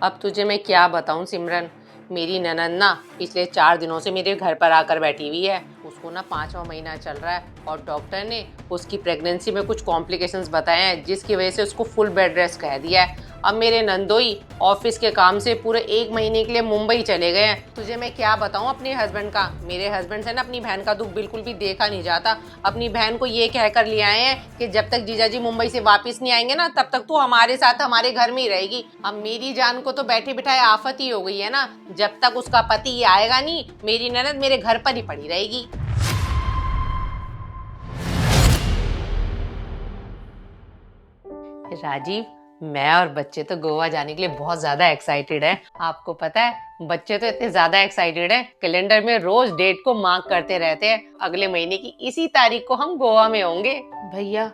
अब तुझे मैं क्या बताऊं सिमरन, मेरी ननद ना पिछले 4 दिनों से मेरे घर पर आकर बैठी हुई है। उसको ना 5वां महीना चल रहा है और डॉक्टर ने उसकी प्रेगनेंसी में कुछ कॉम्प्लिकेशंस बताए हैं, जिसकी वजह से उसको फुल बेड रेस्ट कह दिया है। अब मेरे नंदोई ऑफिस के काम से पूरे 1 महीने के लिए मुंबई चले गए हैं। तुझे मैं क्या बताऊं अपने हस्बैंड का, मेरे हस्बैंड से ना अपनी बहन का दुख बिल्कुल भी देखा नहीं जाता। अपनी बहन को ये कहकर ले आए हैं कि जब तक जीजाजी मुंबई से वापस नहीं आएंगे ना, तब तक तू हमारे साथ हमारे घर में ही रहेगी। अब मेरी जान को तो बैठे बिठाए आफत ही हो गई है ना। जब तक उसका पति आएगा नहीं, मेरी ननद मेरे घर पर ही पड़ी रहेगी। राजीव, मैं और बच्चे तो गोवा जाने के लिए बहुत ज्यादा एक्साइटेड है। आपको पता है, बच्चे तो इतने ज्यादा एक्साइटेड है, कैलेंडर में रोज डेट को मार्क करते रहते हैं। अगले महीने की इसी तारीख को हम गोवा में होंगे। भैया,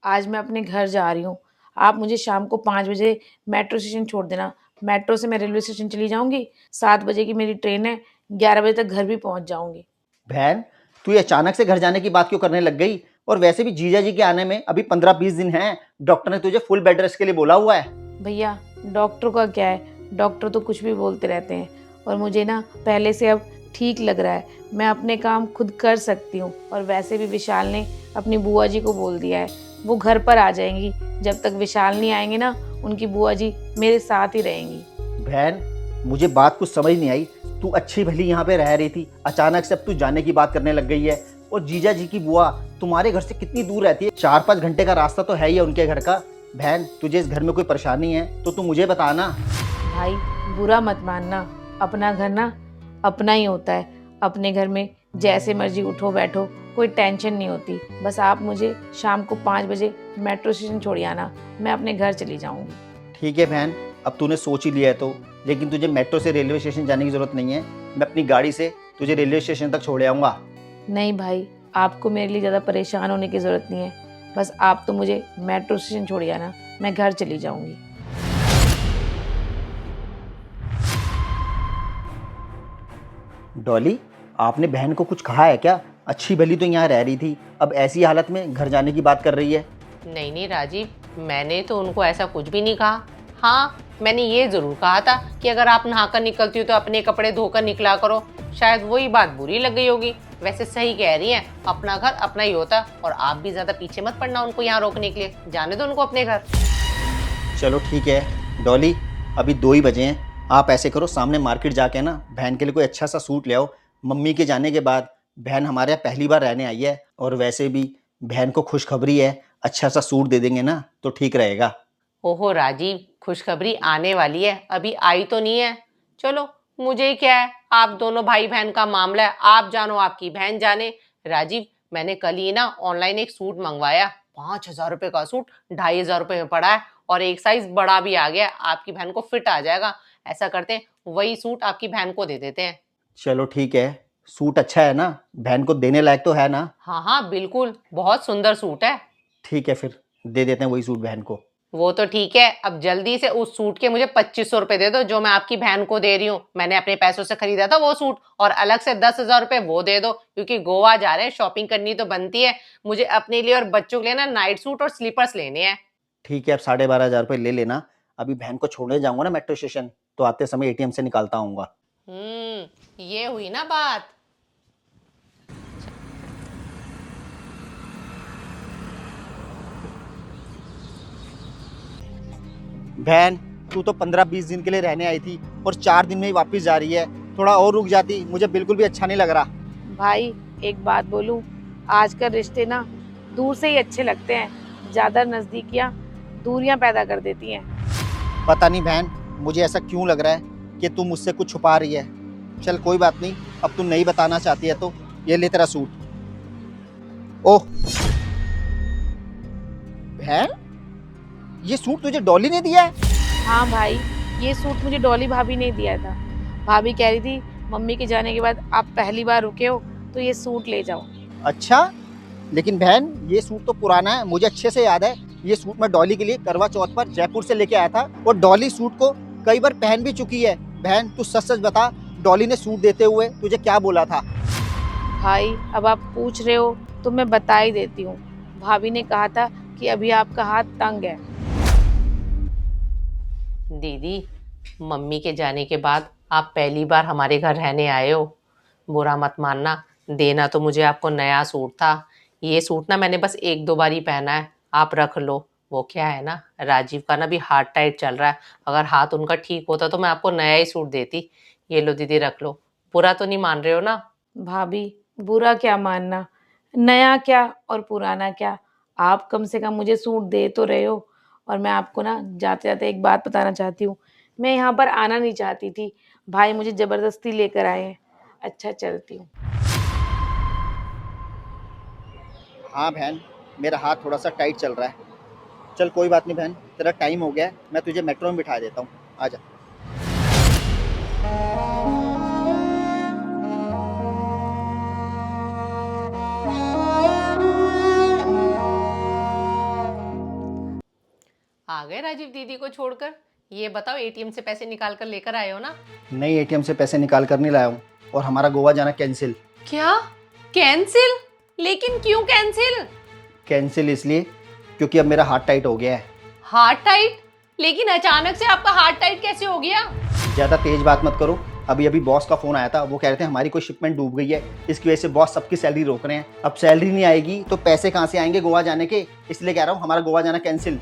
आज मैं अपने घर जा रही हूँ। आप मुझे शाम को 5 बजे मेट्रो स्टेशन छोड़ देना। मेट्रो से मैं रेलवे स्टेशन चली जाऊंगी। 7 बजे की मेरी ट्रेन है। 11 बजे तक घर भी पहुंच जाऊंगी। बहन, तू ये अचानक से घर जाने की बात क्यों करने लग गई? और वैसे भी जीजा जी के आने में अभी 15-20 दिन हैं। डॉक्टर ने तुझे फुल बेड रेस्ट के लिए बोला हुआ है। भैया, डॉक्टर का क्या है, डॉक्टर तो कुछ भी बोलते रहते हैं। और मुझे ना पहले से अब ठीक लग रहा है। मैं अपने काम खुद कर सकती हूँ। और वैसे भी विशाल ने अपनी बुआ जी को बोल दिया है, वो घर पर आ जाएंगी। जब तक विशाल नहीं आएंगे ना, उनकी बुआ जी मेरे साथ ही रहेंगी। बहन, मुझे बात कुछ समझ नहीं आई। तू अच्छी भली यहाँ पे रह रही थी, अचानक से अब तू जाने की बात करने लग गई है। और जीजा जी की बुआ तुम्हारे घर से कितनी दूर रहती है? 4-5 घंटे का रास्ता तो है ही है उनके घर का। बहन, तुझे इस घर में कोई परेशानी है तो तू मुझे बताना। भाई, बुरा मत मानना। अपना घर ना अपना ही होता है। अपने घर में जैसे मर्जी उठो बैठो, कोई टेंशन नहीं होती। बस आप मुझे शाम को 5 बजे मेट्रो स्टेशन छोड़ आना, मैं अपने घर चली जाऊंगी। ठीक है बहन, अब तूने सोच ही लिया है तो। लेकिन तुझे मेट्रो से रेलवे स्टेशन जाने की जरूरत नहीं है। मैं अपनी गाड़ी से तुझे रेलवे स्टेशन तक छोड़ आऊँगा। नहीं भाई, आपको मेरे लिए ज़्यादा परेशान होने की ज़रूरत नहीं है। बस आप तो मुझे मेट्रो स्टेशन छोड़ आना, मैं घर चली जाऊंगी। डॉली, आपने बहन को कुछ कहा है क्या? अच्छी भली तो यहाँ रह रही थी, अब ऐसी हालत में घर जाने की बात कर रही है। नहीं नहीं राजीव, मैंने तो उनको ऐसा कुछ भी नहीं कहा। हाँ, मैंने ये जरूर कहा था कि अगर आप नहाकर निकलती हो तो अपने कपड़े धोकर निकला करो। शायद वही बात बुरी लग गई होगी। वैसे सही कह रही हैं, अपना घर अपना ही होता है। और आप भी ज्यादा पीछे मत पड़ना उनको यहाँ रोकने के लिए, जाने दो उनको अपने घर। चलो ठीक है डॉली, अभी 2 ही बजे हैं। आप ऐसे करो, सामने मार्केट जाके ना बहन के लिए कोई अच्छा सा सूट ले आओ। मम्मी के जाने के बाद बहन हमारे यहाँ पहली बार रहने आई है, और वैसे भी बहन को खुशखबरी है, अच्छा सा सूट दे देंगे ना तो ठीक रहेगा। ओहो राजीव, खुशखबरी आने वाली है, अभी आई तो नहीं है। चलो, मुझे क्या है, आप दोनों भाई बहन का मामला है, आप जानो आपकी बहन जाने। राजीव, मैंने कल ही ना ऑनलाइन एक सूट मंगवाया, 5,000 रुपये का सूट 2,500 रुपये में पड़ा है। और एक साइज बड़ा भी आ गया, आपकी बहन को फिट आ जाएगा। ऐसा करते हैं, वही सूट आपकी बहन को दे देते हैं। चलो ठीक है, सूट अच्छा है ना? बहन को देने लायक तो है ना? हाँ हाँ बिल्कुल, बहुत सुंदर सूट है। ठीक है, फिर दे देते हैं वही सूट बहन को। वो तो ठीक है, अब जल्दी से उस सूट के मुझे 2,500 रुपए दे दो, जो मैं आपकी बहन को दे रही हूँ। मैंने अपने पैसों से खरीदा था वो सूट। और अलग से 10,000 रुपए वो दे दो, क्योंकि गोवा जा रहे हैं, शॉपिंग करनी तो बनती है। मुझे अपने लिए और बच्चों के लिए ना नाइट सूट और स्लीपर्स लेने हैं। ठीक है, अब 12,500 रुपये ले लेना। अभी बहन को छोड़ने जाऊंगा ना मेट्रो स्टेशन, तो आते समय एटीएम से निकालता आऊंगा। ये हुई ना बात। बहन, तू तो 15-20 दिन के लिए रहने आई थी और 4 दिन में ही वापस जा रही है। थोड़ा और रुक जाती, मुझे बिल्कुल भी अच्छा नहीं लग रहा। भाई, एक बात बोलूं, आजकल रिश्ते ना दूर से ही अच्छे लगते हैं। ज़्यादा नज़दीकियाँ दूरियां पैदा कर देती हैं। पता नहीं बहन, मुझे ऐसा क्यों लग रहा है कि तू मुझसे कुछ छुपा रही है। चल कोई बात नहीं, अब तू नहीं बताना चाहती है तो ये ले तेरा सूट। ओह बहन, ये सूट तुझे डॉली ने दिया है? हाँ भाई, ये सूट मुझे डॉली भाभी ने दिया था। भाभी कह रही थी, मम्मी के जाने के बाद आप पहली बार रुके हो तो ये सूट ले जाओ। अच्छा, लेकिन बहन ये सूट तो पुराना है, मुझे अच्छे से याद है। ये सूट मैं डॉली के लिए करवा चौथ पर जयपुर से लेके आया था, और डॉली सूट को कई बार पहन भी चुकी है। बहन तू सच सच बता, डॉली ने सूट देते हुए तुझे क्या बोला था? भाई, अब आप पूछ रहे हो तो मैं बता ही देती हूँ। भाभी ने कहा था कि अभी आपका हाथ तंग है। दीदी, मम्मी के जाने के बाद आप पहली बार हमारे घर रहने आए हो। बुरा मत मानना, देना तो मुझे आपको नया सूट था। ये सूट ना मैंने बस एक दो बार ही पहना है, आप रख लो। वो क्या है ना, राजीव का ना भी हाथ टाइट चल रहा है। अगर हाथ उनका ठीक होता तो मैं आपको नया ही सूट देती। ये लो दीदी, रख लो। बुरा तो नहीं मान रहे हो ना? भाभी, बुरा क्या मानना, नया क्या और पुराना क्या, आप कम से कम मुझे सूट दे तो रहे हो। और मैं आपको ना जाते-जाते एक बात बताना चाहती हूँ, मैं यहाँ पर आना नहीं चाहती थी, भाई मुझे ज़बरदस्ती लेकर आए हैं। अच्छा, चलती हूँ। हाँ बहन, मेरा हाथ थोड़ा सा टाइट चल रहा है। चल कोई बात नहीं बहन, तेरा टाइम हो गया है, मैं तुझे मेट्रो में बिठा देता हूँ, आजा। आ गए राजीव दीदी को छोड़कर। ये बताओ, एटीएम से पैसे निकाल कर लेकर आए हो ना? नहीं, एटीएम से पैसे निकाल कर नहीं लाया हूँ, और हमारा गोवा जाना कैंसिल। क्या? कैंसिल? लेकिन क्यों कैंसिल? कैंसिल इसलिए क्योंकि अब मेरा हाथ टाइट हो गया है। Heart tight? लेकिन अचानक से आपका हार्ट टाइट कैसे हो गया? ज़्यादा तेज बात मत करो। अभी अभी बॉस का फ़ोन आया था, वो कह रहे थे हमारी कोई शिपमेंट डूब गई है, इसकी वजह से बॉस सबकी सैलरी रोक रहे हैं। अब सैलरी नहीं आएगी तो पैसे कहाँ से आएंगे गोवा जाने के, इसलिए कह रहा हूँ हमारा गोवा जाना कैंसिल।